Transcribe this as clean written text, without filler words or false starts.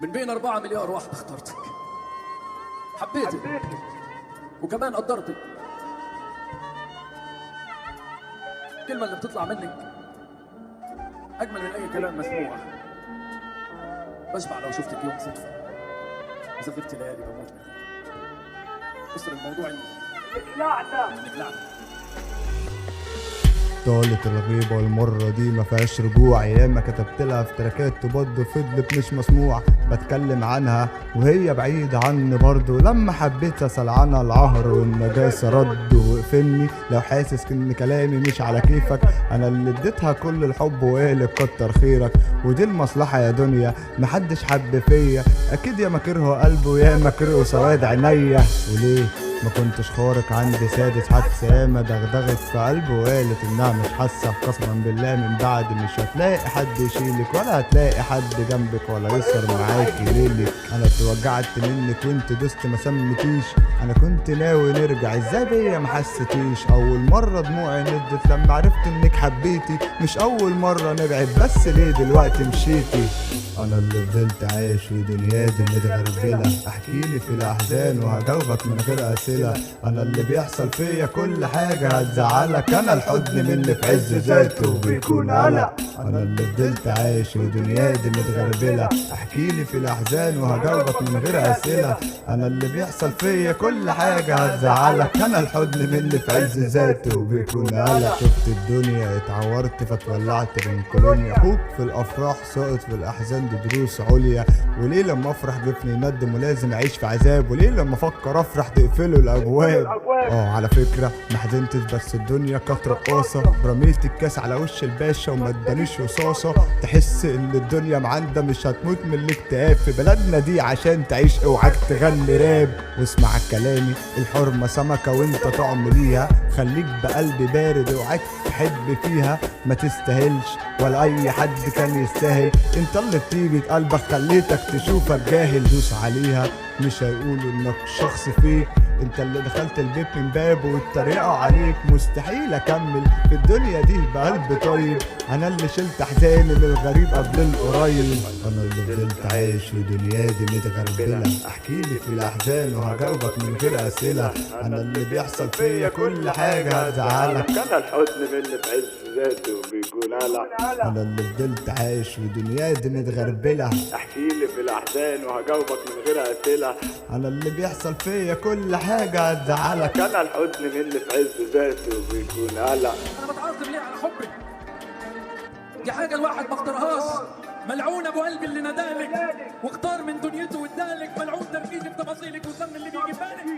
من بين 4 مليار واحد اخترتك، حبيتك وكمان قدرتك. الكلمة اللي بتطلع منك أجمل من أي كلام مسموع. بشبع لو شفتك يوم صدفة، إذا غبت ليالي بموت منك. قصر الموضوع إنك لعنة. طالت الغيبة والمرة دي ما فيهاش رجوع، ياما كتبت لها في تراكات تبض فضلت مش مسموع. بتكلم عنها وهي بعيدة عني برضه، لما حبيت اسأل عنها العهر والنجاسة رد وقفلني. لو حاسس ان كلامي مش على كيفك، انا اللي اديتها كل الحب وهي اللي كتر خيرك. ودي المصلحة يا دنيا، محدش حب فيا، اكيد يا مكره قلبه ويا مكره سواد عينيا. وليه ما كنتش خارق عندي سادس حادثة، ياما دغدغت في قلبه وقالت انها مش حاسة. قسما بالله من بعد مش هتلاقي حد يشيلك، ولا هتلاقي حد جنبك ولا يسهر معاكي ليلك. انا اتوجعت منك وانت دوست ما سمتيش، انا كنت ناوي نرجع ازاي بيا ما حسيتيش. اول مرة دموعي ندت لما عرفت انك حبيتي، مش اول مرة نبعد بس ليه دلوقتي مشيتي. انا اللي فضلت عايش في دنيا دي متغربلة، احكيلي في الاحزان وهجاوبك من غير اسئلة. انا اللي بيحصل فيا كل حاجة هتزعلك، انا الحزن من اللي في عز ذاته بيكون قلق. انا اللي فضلت عايش في دنيا دي متغربلة، احكيلي في الاحزان وهجاوبك من غير اسئلة. انا اللي بيحصل فيا كل حاجة هتزعلك، انا الحزن من اللي في عز ذاته بيكون قلق. شفت الدنيا اتعورت فتولعت من كولونيا، اخوك في الافراح ساقط في الاحزان دي دروس عليا. وليه لما افرح جفني يندم ولازم اعيش في عذاب، وليه لما افكر افرح تقفلوا الابواب. على فكره ما حزنتش بس الدنيا كانت رقاصه، رميت الكاس على وش الباشا وما ادانيش رصاصه. تحس ان الدنيا معندة مش هتموت من الاكتئاب، في بلدنا دي عشان تعيش اوعاك تغني راب. واسمع كلامي، الحرمه سمكه وانت طعم ليها، خليك بقلب بارد اوعاك تحب فيها. ما تستاهلش ولا اي حد كان يستاهل، انت اللي بطيبة قلبك خليتك تشوفك جاهل. دوس عليها مش هيقولوا انك شخص فيك، انت اللي دخلت البيت من بابه واتريقوا عليك. مستحيل اكمل في الدنيا دي بقلب طيب، انا اللي شلت احزاني من الغريب قبل القريب. انا اللي فضلت عايش في دنيا دي متغربلة، احكيلي في الاحزان وهجاوبك من غير اسئلة. انا اللي بيحصل فيا كل حاجة هتزعلك، انا الحزن من اللي في عز ذاته بيكون قلق. انا اللي فضلت عايش في دنيا دي متغربلة، احكيلي في الاحزان وهجاوبك من غير اسئله. انا اللي بيحصل فيا كل حاجة هتزعلك، انا الحزن من اللي في عز ذاته بيكون قلق. أنا بتعاطف ليه على حبك؟ دي حاجة الواحد ما اختارهاش. ملعون أبو قلبي اللي ندالك واختار من دنيته وادالك، ملعون تركيزي في تفاصيلك والذنب اللي بيجي في بالك.